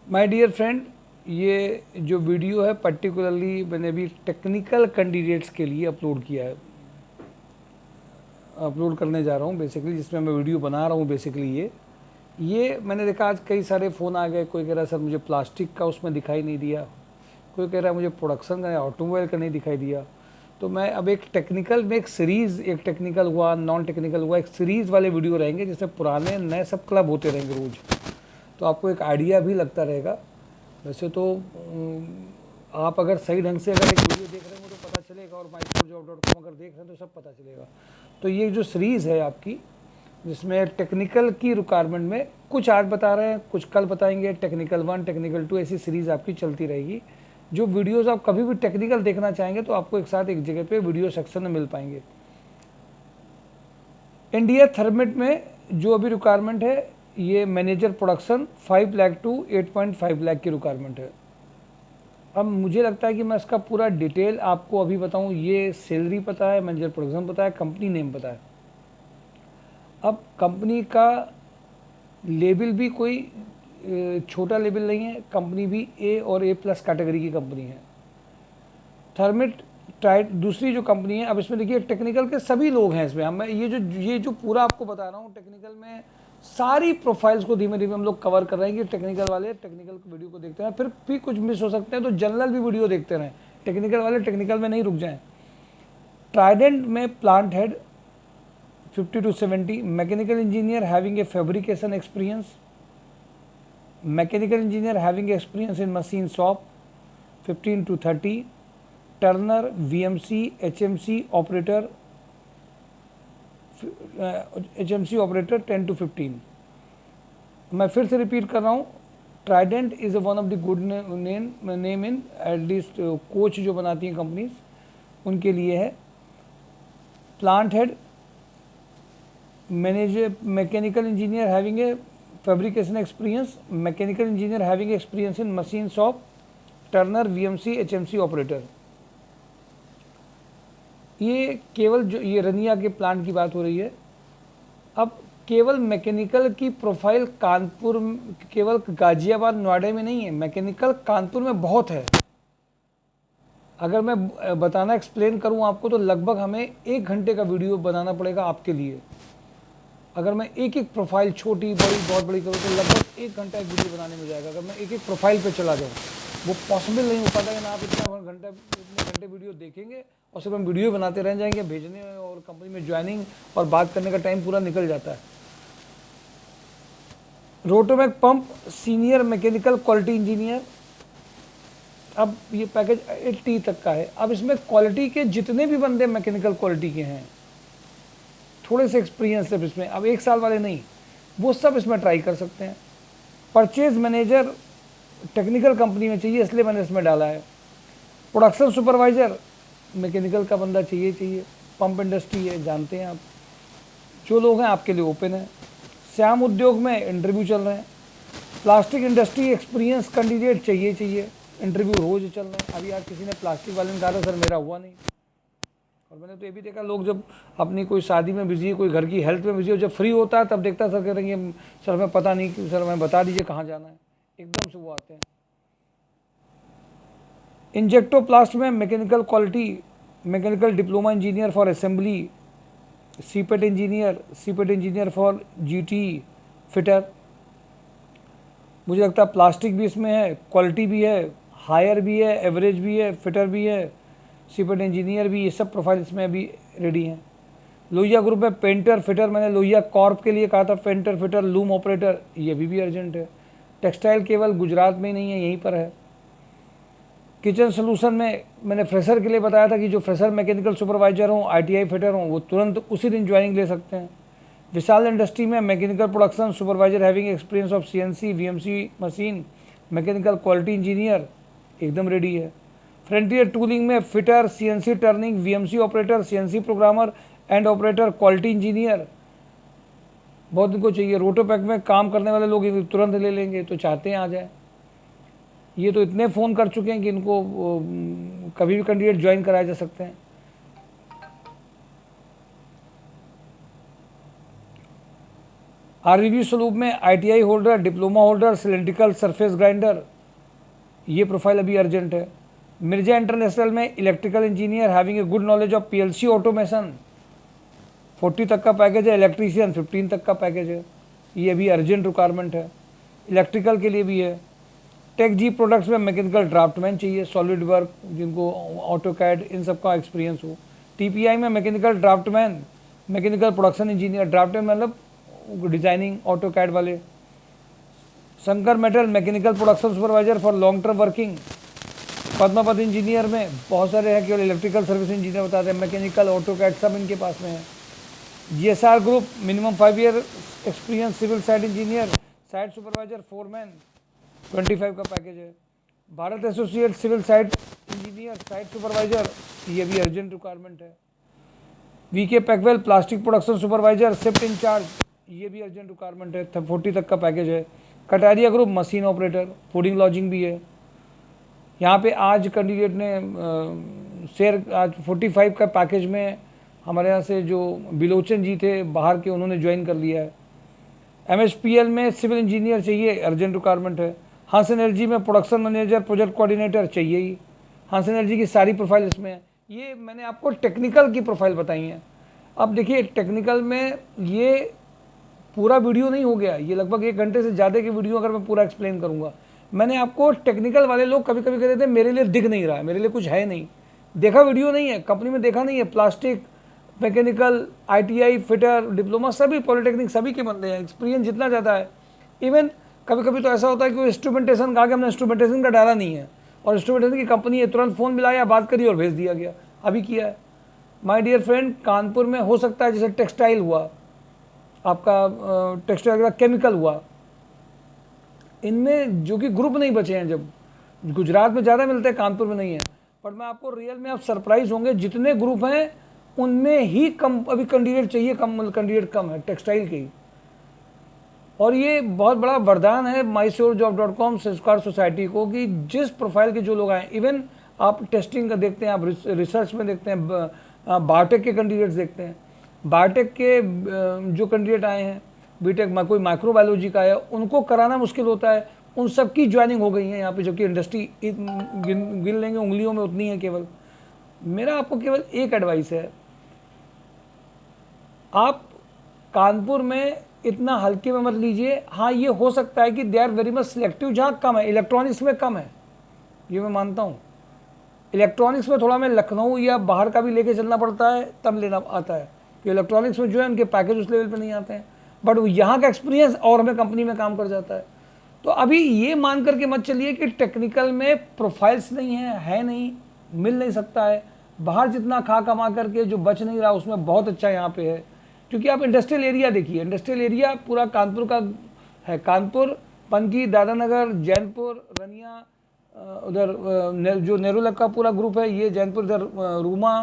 My dear friend, ये जो video है पर्टिकुलरली मैंने अभी टेक्निकल कैंडिडेट्स के लिए अपलोड किया है, अपलोड करने जा रहा हूँ बेसिकली, जिसमें मैं वीडियो बना रहा हूँ। बेसिकली ये मैंने देखा आज कई सारे फ़ोन आ गए। कोई कह रहा है सर मुझे प्लास्टिक का उसमें दिखाई नहीं दिया, कोई कह रहा है मुझे प्रोडक्शन का ऑटोमोबाइल का नहीं दिखाई दिया। तो मैं अब एक टेक्निकल में एक सीरीज़, एक टेक्निकल हुआ, नॉन टेक्निकल हुआ, एक सीरीज़ वाले वीडियो रहेंगे जिसमें पुराने नए सब क्लब होते रहेंगे रोज़। तो आपको एक आइडिया भी लगता रहेगा। वैसे तो आप अगर सही ढंग से अगर एक वीडियो देख रहे हो तो पता चलेगा, और myforjob.com अगर देख रहे हैं तो सब पता चलेगा। तो ये जो सीरीज़ है आपकी, जिसमें टेक्निकल की रिक्वायरमेंट में कुछ आज बता रहे हैं, कुछ कल बताएंगे, टेक्निकल 1, टेक्निकल 2, ऐसी सीरीज़ आपकी चलती रहेगी। जो वीडियोस आप कभी भी टेक्निकल देखना चाहेंगे तो आपको एक साथ एक जगह पे वीडियो सेक्शन में मिल पाएंगे। इंडिया थर्मेट में जो अभी रिक्वायरमेंट है, ये manager production 5 lakh to 8.5 lakh की रिक्वायरमेंट है। अब मुझे लगता है कि मैं इसका पूरा डिटेल आपको अभी बताऊं। ये सैलरी पता है, मैनेजर प्रोडक्शन पता है, कंपनी नेम पता है। अब कंपनी का लेवल भी कोई छोटा लेवल नहीं है, कंपनी भी ए और ए प्लस कैटेगरी की कंपनी है। थर्मिट टाइट दूसरी जो कंपनी है। अब इसमें देखिए टेक्निकल के सभी लोग हैं इसमें। मैं ये जो पूरा आपको बता रहा हूँ, टेक्निकल में सारी प्रोफाइल्स को धीमे धीमे हम लोग कवर कर रहे हैं कि टेक्निकल वाले टेक्निकल वीडियो को देखते हैं, फिर भी कुछ मिस हो सकते हैं तो जनरल भी वीडियो देखते रहें। टेक्निकल वाले टेक्निकल में नहीं रुक जाएं। ट्राइडेंट में plant head 50 to 70, mechanical engineer having a fabrication experience, mechanical engineer having experience in machine shop 15 to 30, Turner VMC HMC operator 10 to 15। मैं फिर से रिपीट कर रहा हूँ, Trident is one of the good name in at least coach जो बनाती हैं companies, उनके लिए है। Plant head manager mechanical engineer having a fabrication experience, mechanical engineer having experience in machine shop, Turner VMC HMC operator. ये केवल जो ये रनिया के प्लांट की बात हो रही है। अब केवल मैकेनिकल की प्रोफाइल कानपुर, केवल गाजियाबाद नोएडा में नहीं है, मैकेनिकल कानपुर में बहुत है। अगर मैं बताना एक्सप्लेन करूं आपको तो लगभग हमें 1 घंटे का वीडियो बनाना पड़ेगा आपके लिए। अगर मैं एक एक प्रोफाइल छोटी बड़ी बहुत बड़ी करूँ तो लगभग 1 घंटा एक वीडियो बनाने में जाएगा। अगर मैं एक एक प्रोफाइल पे चला जाऊँ वो पॉसिबल नहीं हो पाता है ना। आप इतने घंटे वीडियो देखेंगे और सिर्फ हम वीडियो बनाते रह जाएंगे, भेजने और कंपनी में ज्वाइनिंग और बात करने का टाइम पूरा निकल जाता है। Rotomac pump senior mechanical quality engineer. अब ये पैकेज 80 तक का है। अब इसमें क्वालिटी के जितने भी बंदे मैकेनिकल क्वालिटी के हैं, थोड़े से एक्सपीरियंस है इसमें, अब 1 साल वाले नहीं, वो सब इसमें ट्राई कर सकते हैं। परचेज मैनेजर टेक्निकल कंपनी में चाहिए, इसलिए मैंने इसमें डाला है। प्रोडक्शन सुपरवाइज़र मैकेनिकल का बंदा चाहिए। पंप इंडस्ट्री है, जानते हैं आप। जो लोग हैं आपके लिए ओपन है। श्याम उद्योग में इंटरव्यू चल रहे हैं। प्लास्टिक इंडस्ट्री एक्सपीरियंस कैंडिडेट चाहिए। इंटरव्यू रोज चल रहे हैं। अभी आज किसी ने प्लास्टिक वाले ने कहा था सर मेरा हुआ नहीं। और मैंने तो ये भी देखा, लोग जब अपनी कोई शादी में बिजी है, कोई घर की हेल्थ में बिजी हो, जब फ्री होता है तब देखता है सर कह रहे हैं सर हमें पता नहीं कि सर हमें बता दीजिए कहाँ जाना है। एकदम से वो आते हैं। इंजेक्टोप्लास्ट में mechanical quality, mechanical diploma engineer for assembly, CIPET engineer for GT fitter. मुझे लगता है प्लास्टिक भी इसमें है, क्वालिटी भी है, हायर भी है, एवरेज भी है, फिटर भी है, सीपेट इंजीनियर भी, ये सब प्रोफाइल इसमें अभी रेडी हैं। लोहिया ग्रुप में पेंटर फिटर, मैंने लोहिया कॉर्प के लिए कहा था पेंटर फिटर लूम ऑपरेटर, ये भी अर्जेंट है। टेक्सटाइल केवल गुजरात में ही नहीं है, यहीं पर है। किचन सोल्यूशन में मैंने फ्रेशर के लिए बताया था कि जो फ्रेशर मैकेनिकल सुपरवाइजर हों, आईटीआई फिटर हों, वो तुरंत उसी दिन ज्वाइनिंग ले सकते हैं। विशाल इंडस्ट्री में mechanical production supervisor having experience of CNC VMC machine, mechanical quality engineer एकदम रेडी है। फ्रंटियर टूलिंग में fitter, CNC turning, VMC operator, CNC programmer and operator, quality engineer बहुत इनको चाहिए। रोटोपैक में काम करने वाले लोग तुरंत ले लेंगे, तो चाहते हैं आ जाए। ये तो इतने फ़ोन कर चुके हैं कि इनको कभी भी कैंडिडेट ज्वाइन कराए जा सकते हैं। आरवीवी स्वरूप में ITI holder, diploma holder, cylindrical surface grinder, ये प्रोफाइल अभी अर्जेंट है। मिर्जा इंटरनेशनल में electrical engineer having a good knowledge of PLC automation, 40 तक का पैकेज है। इलेक्ट्रीशियन 15 तक का पैकेज है। ये अभी अर्जेंट रिक्वायरमेंट है, इलेक्ट्रिकल के लिए भी है। टेक जी प्रोडक्ट्स में मैकेनिकल ड्राफ्टमैन चाहिए, सॉलिड वर्क, जिनको ऑटो कैड इन सब का एक्सपीरियंस हो। टीपीआई में mechanical draftsman, mechanical production engineer, draftsman मतलब डिजाइनिंग ऑटो कैड वाले। Shankar metal mechanical production supervisor for long term working. Padmapat engineer में बहुत सारे हैं, केवल इलेक्ट्रिकल सर्विस इंजीनियर बताते हैं, मैकेनिकल ऑटो कैड सब इनके पास में है। GSR group minimum 5 year experience, civil site engineer, site supervisor, foreman, 25 का पैकेज है। Bharat associate civil site engineer, site supervisor, ये भी अर्जेंट रिक्वायरमेंट है। VK Packwell plastic production supervisor, shift incharge, ये भी अर्जेंट रिक्वायरमेंट है, 40 तक का पैकेज है। Kataria group machine operator, fooding lodging भी है। यहाँ पे आज कैंडिडेट ने शेयर आज 45 का पैकेज में हमारे यहाँ से जो बिलोचन जी थे बाहर के, उन्होंने ज्वाइन कर लिया है। एमएसपीएल में सिविल इंजीनियर चाहिए, अर्जेंट रिक्वायरमेंट है। हंस एनर्जी में प्रोडक्शन मैनेजर, प्रोजेक्ट कोऑर्डिनेटर चाहिए ही। हंस एनर्जी की सारी प्रोफाइल इसमें है। ये मैंने आपको टेक्निकल की प्रोफाइल बताई है। अब देखिए टेक्निकल में ये पूरा वीडियो नहीं हो गया, ये लगभग 1 घंटे से ज़्यादा की वीडियो अगर मैं पूरा एक्सप्लेन करूँगा। मैंने आपको टेक्निकल वाले लोग कभी कभी कहते थे मेरे लिए दिख नहीं रहा है, मेरे लिए कुछ है नहीं, देखा वीडियो नहीं है, कंपनी में देखा नहीं है। Plastic, mechanical, ITI, fitter, diploma, सभी पॉलिटेक्निक सभी के बंदे हैं, एक्सपीरियंस जितना ज़्यादा है। इवन कभी कभी तो ऐसा होता है कि वो इंस्ट्रूमेंटेशन कहा कि हमने इंस्ट्रूमेंटेशन का डाला नहीं है, और इंस्ट्रूमेंटेशन की कंपनी है, तुरंत फ़ोन मिलाया, बात करी और भेज दिया गया, अभी किया है। माय डियर फ्रेंड, कानपुर में हो सकता है जैसे टेक्सटाइल हुआ आपका, टेक्सटाइल का केमिकल हुआ, इनमें जो कि ग्रुप नहीं बचे हैं। जब गुजरात में ज़्यादा मिलते हैं, कानपुर में नहीं है। पर मैं आपको रियल में आप सरप्राइज होंगे, जितने ग्रुप हैं उनमें ही कम अभी कैंडिडेट चाहिए, कम कैंडिडेट कम है टेक्सटाइल के ही। और ये बहुत बड़ा वरदान है mysurejob.com संस्कार सोसाइटी को कि जिस प्रोफाइल के जो लोग आए, इवन आप टेस्टिंग का देखते हैं, आप रिसर्च में देखते हैं, बायोटेक के कैंडिडेट्स देखते हैं। बायोटेक के जो कैंडिडेट आए हैं, बीटेक में कोई माइक्रोबायोलॉजी का है, उनको कराना मुश्किल होता है, उन सब की ज्वाइनिंग हो गई है यहाँ पे, जबकि इंडस्ट्री गिन लेंगे उंगलियों में उतनी है केवल। मेरा आपको केवल एक एडवाइस है, आप कानपुर में इतना हल्के में मत लीजिए। हाँ, ये हो सकता है कि they are very much selective, जहाँ कम है, इलेक्ट्रॉनिक्स में कम है, ये मैं मानता हूँ। इलेक्ट्रॉनिक्स में थोड़ा मैं लखनऊ या बाहर का भी लेके चलना पड़ता है, तब लेना आता है, कि इलेक्ट्रॉनिक्स में जो है उनके पैकेज उस लेवल पे नहीं आते हैं, बट यहाँ का एक्सपीरियंस और हमें कंपनी में काम कर जाता है। तो अभी ये मान करके मत चलिए कि टेक्निकल में प्रोफाइल्स नहीं है नहीं, मिल नहीं सकता है। बाहर जितना खा कमा करके जो बच नहीं रहा, उसमें बहुत अच्छा यहाँ पे है। क्योंकि आप इंडस्ट्रियल एरिया देखिए, इंडस्ट्रियल एरिया पूरा कानपुर का है, कानपुर, पनकी, दादानगर, जैनपुर, रनिया, उधर जो नेहरू का पूरा ग्रुप है, ये जैनपुर, इधर Ruma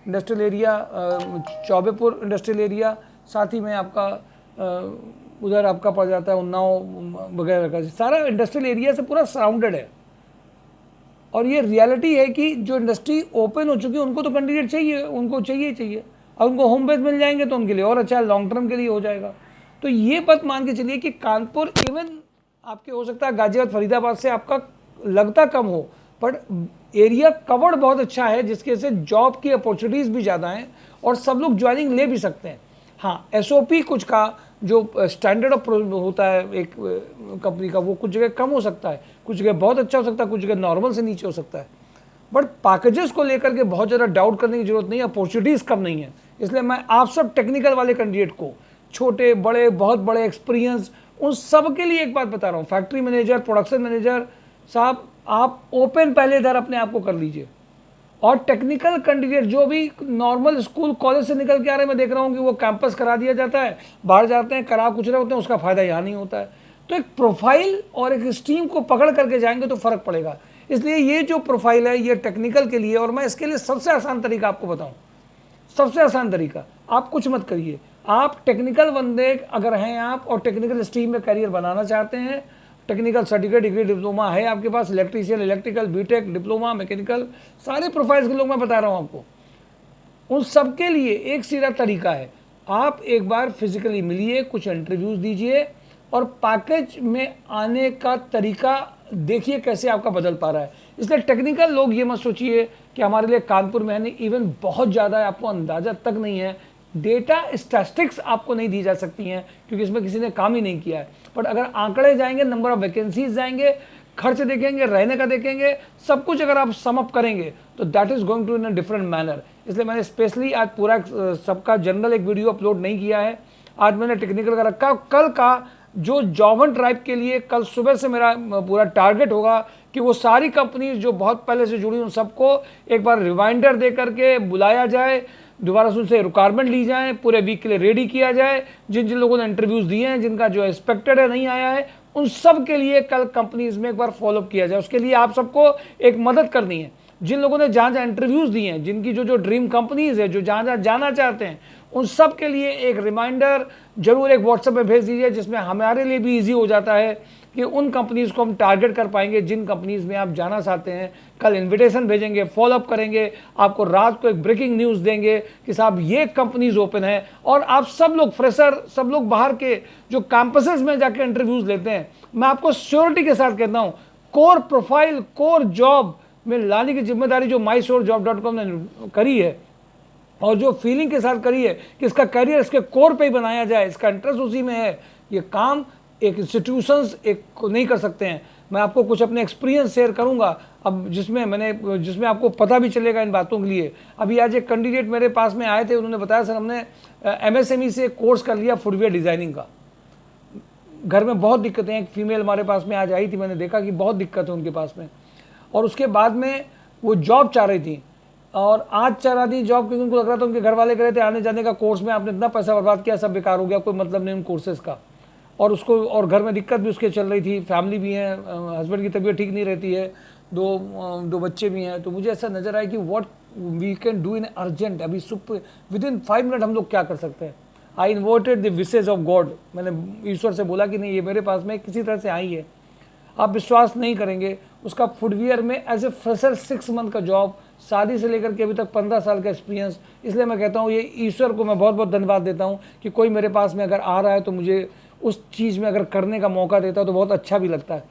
industrial area, Chaubepur industrial area, साथ ही में आपका उधर आपका पड़ जाता है उन्नाव वगैरह का, सारा इंडस्ट्रियल एरिया से पूरा सराउंडेड है। और ये रियलिटी है कि जो इंडस्ट्री ओपन हो चुकी है उनको तो कैंडिडेट चाहिए, उनको चाहिए, और उनको होम बेस मिल जाएंगे तो उनके लिए और अच्छा, लॉन्ग टर्म के लिए हो जाएगा। तो ये बात मान के चलिए कि कानपुर, इवन आपके हो सकता है गाजियाबाद, फरीदाबाद से आपका लगता कम हो, बट एरिया कवर्ड बहुत अच्छा है, जिसके से जॉब की अपॉर्चुनिटीज़ भी ज़्यादा हैं और सब लोग ज्वाइनिंग ले भी सकते हैं। हाँ, एसओपी कुछ का जो स्टैंडर्ड ऑफ होता है एक कंपनी का, वो कुछ जगह कम हो सकता है, कुछ जगह बहुत अच्छा हो सकता है, कुछ जगह नॉर्मल से नीचे हो सकता है। बट पैकेजेस को लेकर के बहुत ज़्यादा डाउट करने की जरूरत नहीं है, अपॉर्चुनिटीज़ कम नहीं है। इसलिए मैं आप सब टेक्निकल वाले कैंडिडेट को, छोटे बड़े बहुत बड़े एक्सपीरियंस, उन सब के लिए एक बात बता रहा हूँ, फैक्ट्री मैनेजर, प्रोडक्शन मैनेजर साहब, आप ओपन पहले इधर अपने आप को कर लीजिए। और टेक्निकल कैंडिडेट जो भी नॉर्मल स्कूल कॉलेज से निकल के आ रहे हैं, मैं देख रहा हूँ कि वो कैंपस करा दिया जाता है, बाहर जाते हैं करा कुछ रहे होते हैं, उसका फ़ायदा यहाँ नहीं होता है। तो एक प्रोफाइल और एक स्ट्रीम को पकड़ करके जाएंगे तो फ़र्क पड़ेगा। इसलिए ये जो प्रोफाइल है ये टेक्निकल के लिए, और मैं इसके लिए सबसे आसान तरीका आपको बताऊँ, सबसे आसान तरीका, आप कुछ मत करिए, आप टेक्निकल बंदे अगर हैं आप और टेक्निकल स्ट्रीम में करियर बनाना चाहते हैं, टेक्निकल सर्टिफिकेट, डिग्री, डिप्लोमा है आपके पास, electrician, electrical, BTech, diploma, mechanical, सारे प्रोफाइल्स के लोग मैं बता रहा हूँ आपको, उन सब के लिए एक सीधा तरीका है, आप एक बार फिजिकली मिलिए, कुछ इंटरव्यूज़ दीजिए और पैकेज में आने का तरीका देखिए कैसे आपका बदल पा रहा है। इसलिए टेक्निकल लोग ये मत सोचिए कि हमारे लिए कानपुर में है नहीं, इवन बहुत ज़्यादा है, आपको अंदाज़ा तक नहीं है। डेटा स्टैटिस्टिक्स आपको नहीं दी जा सकती हैं क्योंकि इसमें किसी ने काम ही नहीं किया है। बट अगर आंकड़े जाएंगे, नंबर ऑफ वैकेंसीज जाएंगे, खर्च देखेंगे, रहने का देखेंगे, सब कुछ अगर आप सम अप करेंगे तो that is going to in a different manner. इसलिए मैंने स्पेशली आज पूरा सबका जनरल एक वीडियो अपलोड नहीं किया है, आज मैंने टेक्निकल का रखा। कल का जो जॉब एंड ड्राइव के लिए कल सुबह से मेरा पूरा टारगेट होगा कि वो सारी कंपनीज जो बहुत पहले से जुड़ी उन सबको एक बार रिमाइंडर दे करके बुलाया जाए, दोबारा से उनसे रिक्वायरमेंट ली जाए, पूरे वीक के लिए रेडी किया जाए। जिन जिन लोगों ने इंटरव्यूज़ दिए हैं, जिनका जो एक्सपेक्टेड है नहीं आया है, उन सब के लिए कल कंपनीज में एक बार फॉलोअप किया जाए। उसके लिए आप सबको एक मदद करनी है। जिन लोगों ने जहाँ जहाँ इंटरव्यूज़ दिए हैं, जिनकी जो जो ड्रीम कंपनीज है, जो जहाँ जहाँ जाना चाहते हैं, उन सब के लिए एक रिमाइंडर जरूर एक व्हाट्सएप में भेज दीजिए, जिसमें हमारे लिए भी ईजी हो जाता है कि उन कंपनीज़ को हम टारगेट कर पाएंगे जिन कंपनीज़ में आप जाना चाहते हैं। कल इन्विटेशन भेजेंगे, फॉलोअप करेंगे, आपको रात को एक ब्रेकिंग न्यूज़ देंगे कि साहब ये कंपनीज़ ओपन है। और आप सब लोग फ्रेशर, सब लोग बाहर के जो कैंपसेस में जाकर इंटरव्यूज़ लेते हैं, मैं आपको श्योरिटी के साथ कहता हूँ, कोर प्रोफाइल, कोर जॉब में लाने की जिम्मेदारी जो MySureJob.com ने करी है और जो फीलिंग के साथ करी है कि इसका करियर इसके कोर पे ही बनाया जाए, इसका इंटरेस्ट उसी में है, ये काम एक इंस्टीट्यूशंस एक नहीं कर सकते हैं। मैं आपको कुछ अपने एक्सपीरियंस शेयर करूंगा अब, जिसमें आपको पता भी चलेगा इन बातों के लिए। अभी आज एक कैंडिडेट मेरे पास में आए थे, उन्होंने बताया सर हमने MSME से कोर्स कर लिया फुटवेयर डिज़ाइनिंग का, घर में बहुत दिक्कतें हैं। एक फीमेल हमारे पास में आज आई थी, मैंने देखा कि बहुत दिक्कत है उनके पास में, और उसके बाद में वो जॉब चाह रही थी और आज चाह रही थी जॉब क्योंकि उनको लग रहा था उनके घर वाले कह रहे थे आने जाने का कोर्स में आपने इतना पैसा बर्बाद किया, सब बेकार हो गया, कोई मतलब नहीं उन कोर्सेज़ का। और उसको और घर में दिक्कत भी उसके चल रही थी, फैमिली भी है, हस्बैंड की तबीयत ठीक नहीं रहती है, दो बच्चे भी हैं। तो मुझे ऐसा नज़र आया कि what we can do in urgent, अभी विद इन 5 मिनट हम लोग क्या कर सकते हैं। I inverted the wishes of God, मैंने ईश्वर से बोला कि नहीं ये मेरे पास में किसी तरह से आई है। आप विश्वास नहीं करेंगे, उसका फुटवियर में एज ए फ्रेशर 6 मंथ का जॉब, शादी से लेकर के अभी तक 15 साल का एक्सपीरियंस। इसलिए मैं कहता हूँ ये ईश्वर को मैं बहुत बहुत धन्यवाद देता हूँ कि कोई मेरे पास में अगर आ रहा है तो मुझे उस चीज़ में अगर करने का मौका देता है तो बहुत अच्छा भी लगता है।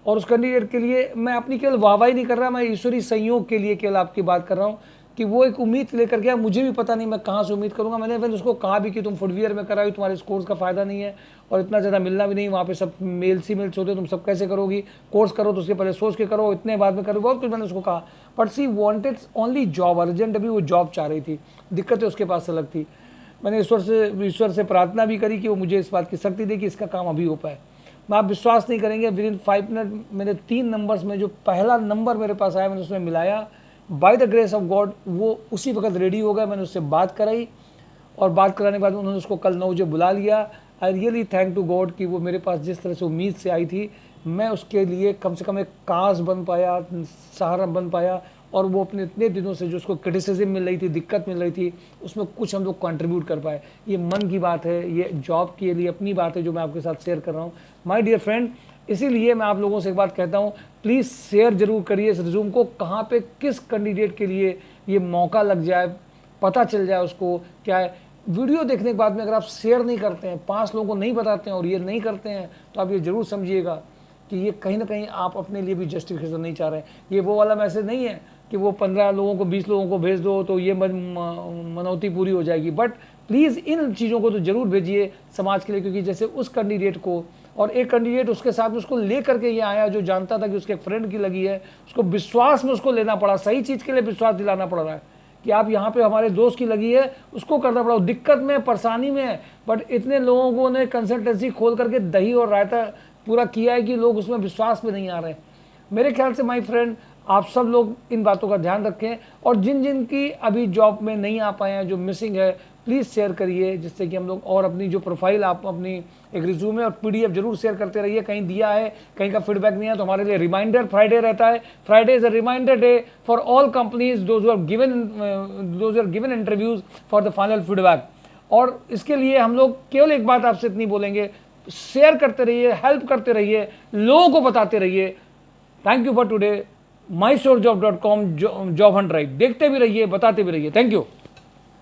और उस कैंडिडेट के लिए मैं अपनी केवल वाहवाही नहीं कर रहा, मैं ईश्वरी संयोग के लिए केवल आपकी बात कर रहा हूँ कि वो एक उम्मीद लेकर गया। मुझे भी पता नहीं मैं कहाँ से उम्मीद करूँगा। मैंने फिर उसको कहा भी कि तुम फुटवियर में कराई, तुम्हारे इस कोर्स का फ़ायदा नहीं है और इतना ज़्यादा मिलना भी नहीं, वहाँ पे सब मेल्स होते, तुम सब कैसे करोगी, कोर्स करो तो उसके पहले सोच के करो, इतने बाद में करो, बहुत कुछ मैंने उसको कहा। But she wanted only job, urgent अभी वो जॉब चाह रही थी, दिक्कतें उसके पास से लगती। मैंने ईश्वर से प्रार्थना भी करी कि वो मुझे इस बात की शक्ति दे कि इसका काम अभी हो पाए। मैं आप विश्वास नहीं करेंगे, विद इन 5 मिनट मेरे 3 नंबर्स में जो पहला नंबर मेरे पास आया मैंने उसमें मिलाया, by the grace of God वो उसी वक्त रेडी हो गया। मैंने उससे बात कराई और बात कराने के बाद उन्होंने उसको कल 9 बजे बुला लिया। I really thank to God कि वो मेरे पास जिस तरह से उम्मीद से आई थी, मैं उसके लिए कम से कम एक कास बन पाया, सहारा बन पाया। और वो अपने इतने दिनों से जो उसको क्रिटिसिज्म मिल रही थी, दिक्कत मिल रही थी, उसमें कुछ हम लोग कंट्रीब्यूट कर पाए। ये मन की बात है, ये जॉब के लिए अपनी बात है जो मैं आपके साथ शेयर कर रहा हूँ माय डियर फ्रेंड। इसीलिए मैं आप लोगों से एक बात कहता हूँ, प्लीज़ शेयर जरूर करिए इस रिज्यूम को, कहाँ पे किस कैंडिडेट के लिए ये मौका लग जाए, पता चल जाए उसको क्या है। वीडियो देखने के बाद में अगर आप शेयर नहीं करते हैं, 5 लोगों को नहीं बताते हैं और ये नहीं करते हैं, तो आप ये ज़रूर समझिएगा कि ये कहीं ना कहीं आप अपने लिए भी जस्टिफिकेशन नहीं चाह रहे हैं। ये वो वाला मैसेज नहीं है कि वो 15 लोगों को 20 लोगों को भेज दो तो ये मनौती पूरी हो जाएगी। बट प्लीज़ इन चीज़ों को तो ज़रूर भेजिए समाज के लिए, क्योंकि जैसे उस कैंडिडेट को और एक कैंडिडेट उसके साथ उसको ले करके ये आया जो जानता था कि उसके फ्रेंड की लगी है, उसको विश्वास में उसको लेना पड़ा, सही चीज़ के लिए विश्वास दिलाना पड़ रहा है कि आप यहाँ पे हमारे दोस्त की लगी है, उसको करना पड़ा, दिक्कत में परेशानी में है। बट इतने लोगों ने कंसल्टेंसी खोल करके दही और रायता पूरा किया है कि लोग उसमें विश्वास में नहीं आ रहे। मेरे ख्याल से माय फ्रेंड आप सब लोग इन बातों का ध्यान रखें और जिन जिन की अभी जॉब में नहीं आ पाए हैं, जो मिसिंग है, प्लीज़ शेयर करिए, जिससे कि हम लोग और अपनी जो प्रोफाइल आप अपनी एक रिज्यूमे और PDF जरूर शेयर करते रहिए। कहीं दिया है, कहीं का फीडबैक नहीं है तो हमारे लिए रिमाइंडर फ्राइडे रहता है। Friday is a reminder day for all companies those are given interviews for the final feedback. और इसके लिए हम लोग केवल एक बात आपसे इतनी बोलेंगे, शेयर करते रहिए, हेल्प करते रहिए, लोगों को बताते रहिए। Thank you for today. MySureJob.com job Hunt drive देखते भी रहिए, बताते भी रहिए। Thank you.